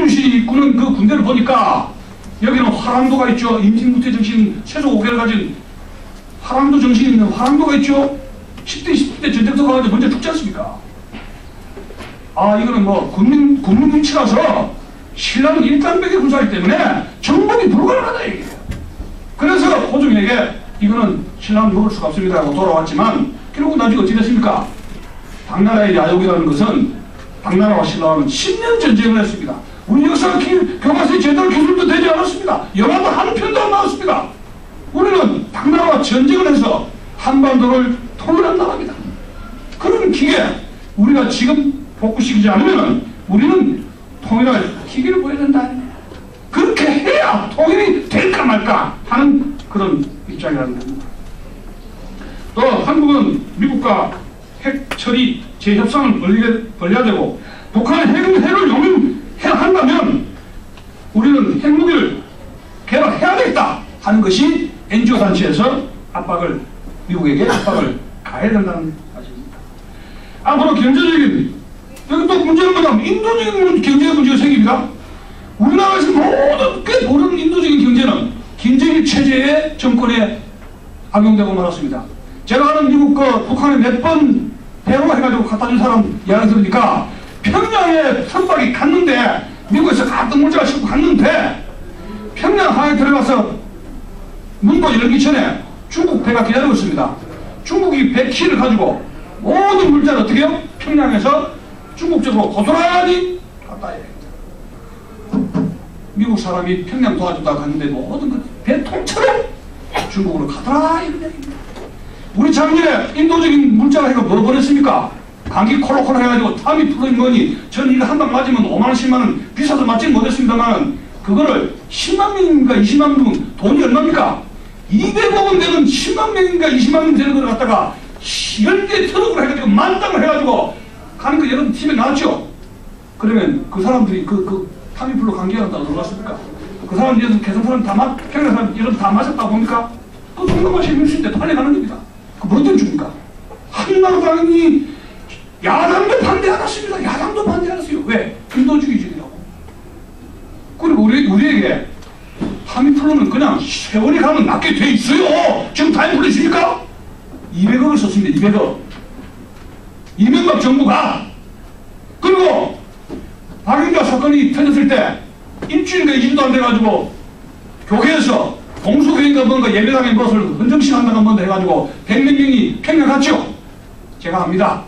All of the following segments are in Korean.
박근씨 입구는 그 군대를 보니까 여기는 화랑도가 있죠. 임진무태 정신 세조 5개를 가진 화랑도 정신이 있는 화랑도가 있죠. 10대 20대 전쟁터 가가지고 먼저 죽지 않습니까? 아, 이거는 뭐 군민 눈치라서 신라는 일당백의 군사이기 때문에 정복이 불가능하다 얘기예요. 그래서 호중에게 이거는 신라는 먹을 수가 없습니다 하고 돌아왔지만 결국 나중에 어찌 됐습니까? 당나라의 야욕이라는 것은 당나라와 신라는 10년 전쟁을 했습니다. 우리 역사 교과서에 제대로 기술도 되지 않았습니다. 영화도 한 편도 안 나왔습니다. 우리는 당나라와 전쟁을 해서 한반도를 통일한 나라입니다. 그런 기계 우리가 지금 복구시키지 않으면 우리는 통일할 기계를 보여야 된다. 그렇게 해야 통일이 될까 말까 하는 그런 입장이라는 겁니다. 또 한국은 미국과 핵 처리 재협상을 벌려야 되고 북한의 핵을 용인해야 한다면 우리는 핵무기를 개발해야 되겠다 하는 것이 NGO 단체에서 미국에게 압박을 가해야 된다는 사실입니다. 앞으로 경제적인 여기 또 문제는 뭐냐면 인도적인 경제 문제가 생깁니다. 우리나라에서 모든 인도적인 경제는 김정일 체제의 정권에 악용되고 말았습니다. 제가 아는 미국 북한에 몇 번 배로 해가지고 갖다 준 사람 이야기 들으니까 평양에 선박이 갔는데 미국에서 가뜩 물자가 싣고 갔는데 평양 항에 들어가서 문도 열기 전에 중국 배가 기다리고 있습니다. 중국이 배 키를 가지고 모든 물자를 어떻게 해요? 평양에서 중국 쪽으로 고스란히 갔다 해요. 미국 사람이 평양 도와주다가 갔는데 모든 배 통째로 중국으로 가더라 이런 얘기입니다. 우리 작년에 인도적인 물자가 해가 뭐 보냈습니까? 감기 콜록콜록 해가지고 탐이 풀린 거니 전 이거 한 방 맞으면 5만원 10만원 비싸서 맞지는 못했습니다만 그거를 10만 명인가 20만 명 돈이 얼마입니까? 200억원 되는 10만 명인가 20만 명 되는 걸 갖다가 10개 트럭으로 해가지고 만땅을 해가지고 가는 거 여러분 TV에 나왔죠? 그러면 그 사람들이 그 타미플루 감기가 놀랐습니까? 그 사람들이 개성 사람 다 평양 사람 여러분 다 마셨다고 봅니까? 그 정도 마시면 있을 때 달려가는 겁니다. 그 뭐 때문에 줍니까? 한나라당이 야당도 반대 안 했습니다. 야당도 반대 안 했어요. 왜? 인도주의적이라고. 그리고 우리에게 타미플루는 그냥 세월이 가면 낫게 돼 있어요. 지금 타미플루 있습니까? 200억을 썼습니다. 200억. 이명박 정부가. 그리고 박영자 사건이 터졌을 때 일주일인가 2주도 안 돼가지고 교회에서 공수교인가 뭔가 예배당에 것을 헌정식 한다가 뭔가 해가지고 100몇 명이 평양 갔죠. 제가 합니다.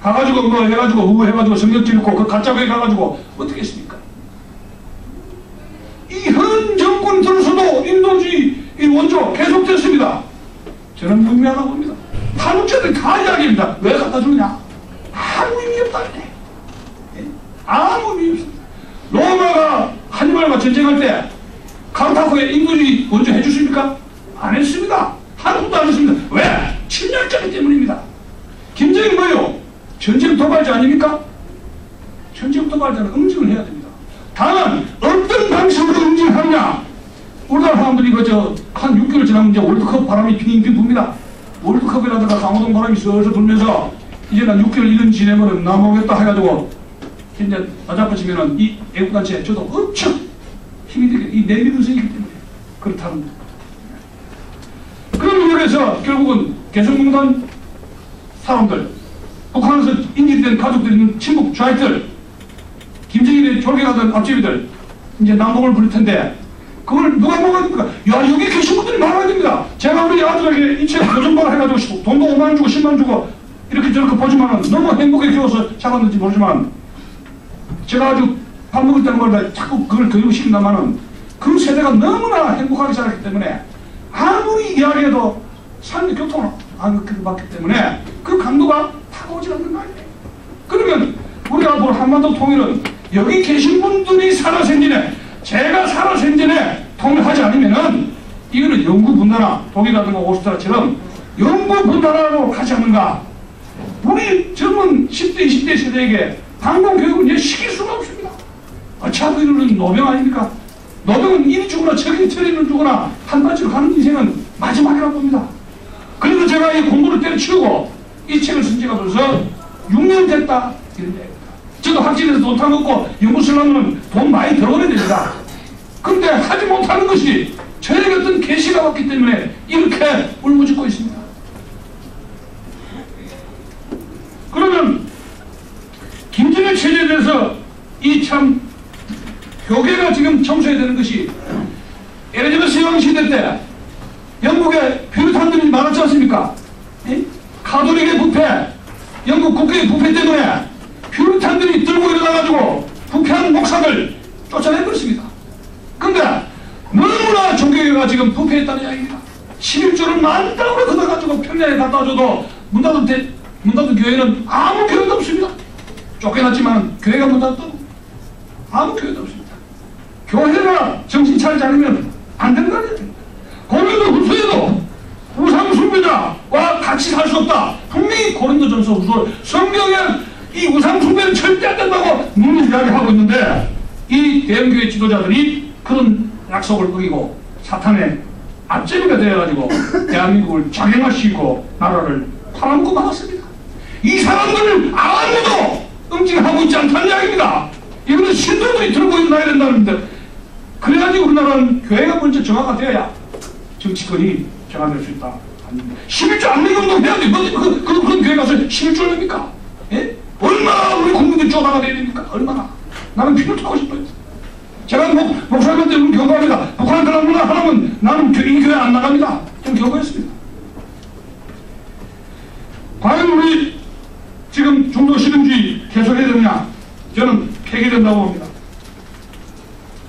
가가지고 뭐 해가지고 해가지고 성경 찍고 그 가짜 교회 가가지고 어떻게 했습니까? 이 현 정권 들어서도 인도주의 이 원조 계속됐습니다. 저는 의미하다고 봅니다. 한국자들이 다 이야기합니다. 왜 갖다 주느냐? 아무 의미 없다네. 아무 의미 없습니다. 로마가 한니발과 전쟁할 때 카르타고에 인도주의 원조 해주십니까? 안 했습니다. 한국도 안 했습니다. 왜? 침략자기 때문입니다. 김정일 뭐요? 전쟁 도발자 아닙니까? 전쟁 도발자는 응징을 해야 됩니다. 다만 어떤 방식으로 응징하느냐? 우리나라 사람들이 한 6개월 지나면 이제 월드컵 바람이 빙빙 붑니다. 월드컵이라든가 강호동 바람이 슬슬 불면서 이제는 6개월 1년 지내면은 나오겠다 해가지고 이제 나잡아지면은 이 애국단체 저도 엄청 힘이 되게 이 내밀음성이기 때문에 그렇다는 그런 의미에서 결국은 개성공단 사람들 북한에서 인질된 가족들 있는 친북 좌익들 김정일의 졸개가던 앞집이들 이제 남북을 부를 텐데 그걸 누가 먹어야 야 여기 계신 분들이 말아야 됩니다. 제가 우리 아들에게 이 책 고정발 해가지고 돈도 5만원 주고 10만원 주고 이렇게 저렇게 보지만은 너무 행복하게 키워서 자랐는지 모르지만 제가 아주 밥 먹을 때는 걸 자꾸 그걸 교육시킨다마는 그 세대가 너무나 행복하게 자랐기 때문에 아무리 이야기해도 삶의 교통을 안 받기 때문에 그 강도가 다가오지 않는 거 아니에요. 그러면 우리가 앞으로 한반도 통일은 여기 계신 분들이 살아 생전에 제가 살아 생전에 통일하지 않으면은 이거는 영구 분단화 독일이라든가 오스트리아처럼 영구 분단화로 가지 않는가. 우리 젊은 10대 20대 세대에게 방공교육을 이제 시킬 수가 없습니다. 어차피 이거는 노병 아닙니까? 노병은 이리 죽거나 저리 죽거나 한반지로 가는 인생은 마지막이라고 봅니다. 그래서 제가 이 공부를 때려치우고 이 책을 쓴 지가 벌써 6년 됐다 이런 얘기입니다. 즉 교과서도 확진해서 돈 타먹고 연구 쓰려면 돈 많이 들어오는 됩니다. 근데 하지 못하는 것이 저에게 어떤 계시가 왔기 때문에 이렇게 울부짖고 있습니다. 그러면 김정일 체제에 대해서 이 참 교계가 지금 청소해야 되는 것이 엘리자베스 여왕 시대 때 영국에 퓨리탄들이 많았지 않습니까? 가톨릭의 부패, 영국 국회의 부패 때문에 퓨리탄들이 들고 일어나가지고 부패한 목사들 쫓아내버렸습니다. 근데 너무나 종교계가 지금 부패했다는 이야기입니다. 11조를 만땅으로 걷어가지고 평양에 갖다 줘도 문 닫은 교회는 아무 교회도 없습니다. 쫓겨났지만 교회가 문 닫았다고 아무 교회도 없습니다. 교회가 정신 차리지 않으면 안 된다는 얘기입니다. 고린도 후서에도 우상 숭배자와 같이 살 수 없다. 분명히 고린도전서 후서 성경에 이 우상 숭배는 절대 안 된다고 눈이 이야기하고 있는데 이 대형교회 지도자들이 그런 약속을 어기고 사탄의 앞제비가 되어가지고 대한민국을 자경화시키고 나라를 팔아먹고 말았습니다. 이 사람들을 아무도 응징하고 있지 않다는 이야기입니다. 이거는 신도들이 들고 일어나야 된다는데 그래야지 우리나라는 교회가 먼저 정화가 되어야 정치권이 정화될 수 있다. 11조 안내운동 해야 돼. 그런 교회 가서 11조를 냅니까? 예? 얼마나 우리 국민들이 쪼다가 돼야 됩니까? 얼마나? 나는 피를 타고 싶어요. 제가 목사님한테 경고합니다. 북한 그런 문화 하라면 나는 이 교회 안 나갑니다. 좀 경고했습니다. 과연 우리 지금 중도 실현주의 계속해야 되느냐? 저는 폐기된다고 봅니다.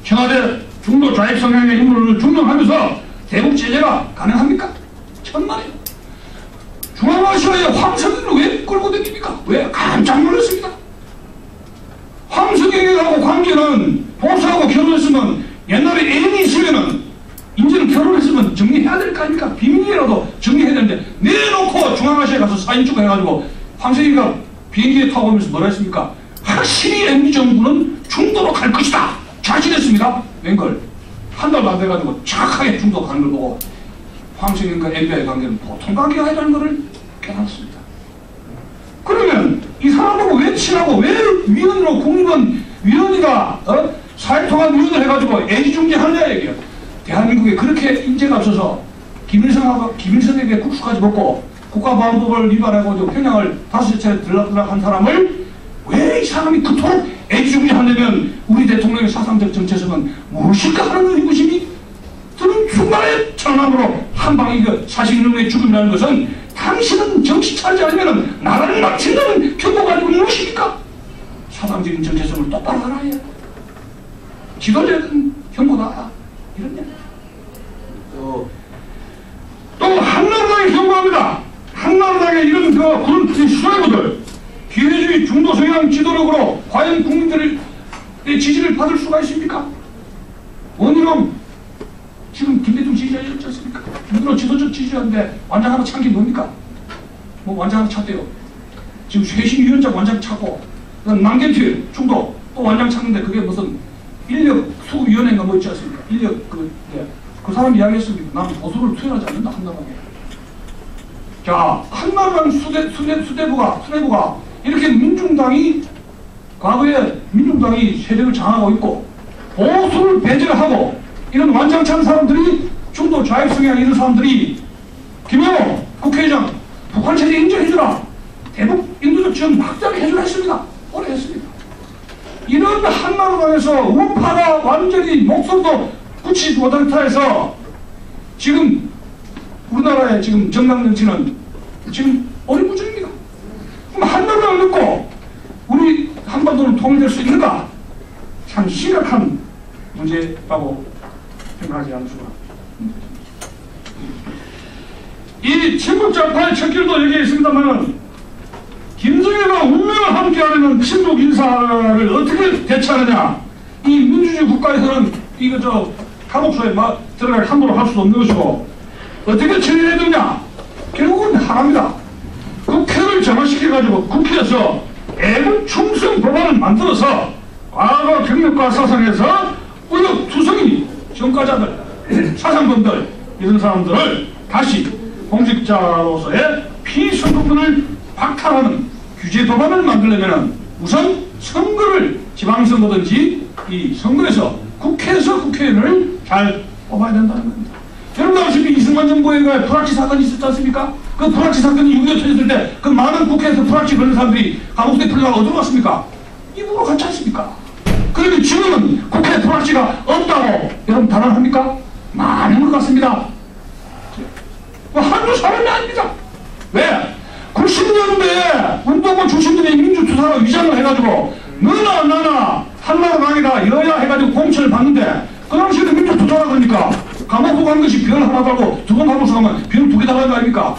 청와대 중도 좌익 성향의 인물을 중용하면서 대북 제재가 가능합니까? 천만에요. 중앙아시아에 황석영을 왜 끌고 다닙니까? 왜? 깜짝 놀랐습니다. 황석영하고 관계는 보수하고 결혼했으면 옛날에 애인이 있으면은 이제는 결혼했으면 정리해야 될 거 아닙니까? 비밀이라도 정리해야 되는데 내놓고 중앙아시아에 가서 사진 찍고 해가지고 황석영이가 비행기에 타고 오면서 뭐라 했습니까? 확실히 MB 정부는 중도로 갈 것이다. 자신했습니다. 웬걸 한 달도 안 돼가지고 정확하게 중도 가는 걸 보고 황석영과 MB와의 관계는 보통 관계가 아니라는 것을 깨닫습니다. 그러면 이 사람하고 왜 친하고 왜 위원으로 국립원 위원회가 사회통합위원회를 해가지고 애지중지하느냐 얘기예요. 대한민국에 그렇게 인재가 없어서 김일성에게 국수까지 먹고 국가보안법을 위반하고 평양을 5차례 들락들락한 사람을 왜 이 사람이 그토록 애지중지하려면 우리 대통령의 사상적 정체성은 무엇일까 하는 의구심이 드는 순간에 전함으로 한 방에 그 사실인의 죽음이라는 것은 당신은 정신 차리지 않으면 나라를 망친다는 경고가 아니고 무엇입니까? 사상적인 정체성을 똑바로 알아야 해요. 지도자는 경고다. 이런 얘기. 또 한나라당에 경고합니다. 한나라당의 이런 그런 수뇌부들 기회주의 중도 성향 지도력으로 과연 국민들의 지지를 받을 수가 있습니까? 원희룡 지금 김대중 지지자였지 않습니까? 누구로 지도적 지지자인데 완장 하나 찬 게 뭡니까? 뭐 완장 하나 찼대요. 지금 쇄신위원장 완장 차고 남경필 중도 또 완장 찼는데 그게 무슨 인력 수위원회인가 뭐 있지 않습니까? 인력 그 사람 이야기했습니다. 나는 보수를 투영하지 않는다 한나라당에. 자, 한나라당 수뇌부가 이렇게 민중당이 과거에 민중당이 세력을 장악하고 있고 보수를 배제를 하고 이런 완장찬 사람들이 중도 좌익 성향 이런 사람들이 김영호 국회의장 북한 체제 인정해주라 대북 인도적 지원 확대하게 해주라 했습니다. 오래 했습니다. 이런 한나라당에서 우파가 완전히 목소리도 굳히지 못한 타에서 지금 우리나라의 지금 정당 정치는 지금 어리부중입니다. 그럼 한나라당을 넣고 우리 한반도는 통일될 수 있는가? 참 심각한 문제라고 생각하지 않을 수가. 이 친북장파의 척결도 여기에 있습니다만 김정일과 운명을 함께하려는 친북 인사를 어떻게 대처하느냐? 이 민주주의 국가에서는 이거 감옥소에 막 들어가게 함부로 할 수도 없는 것이고 어떻게 처리해야 되냐? 결국은 하나입니다. 국회를 정화시켜가지고 국회에서 애국 충성 법안을 만들어서 과거 경력과 사상에서 우역투성이 전과자들, 사상범들 이런 사람들을 다시 공직자로서의 피선거권을 박탈하는 규제 법안을 만들려면 우선 선거를 지방선거든지 이 선거에서 국회에서 국회의원을 잘 뽑아야 된다는 겁니다. 여러분 아시다시피 이승만 정부에 불합치 사건이 있었지 않습니까? 그 불합치 사건이 6.25 터졌을 때 그 많은 국회에서 불합치 걸린 사람들이 감옥에 풀려가 어디로 갔습니까? 이북으로 갔지 않습니까? 그런데 지금은 국회에 불합치가 없다고 여러분 단언합니까? 많은 것 같습니다. 한두 사람이 아닙니다. 왜? 90년대에 운동권 출신들이 민주투사로 위장을 해가지고 너나 나나 한나라 강이다 여야 해가지고 공천을 받는데 그 당시에도 민주투사라 그러니까 감옥 보고 한 것이 별 하나 달고 두 번 감옥 가면 별 두 개 달라는 거 아닙니까?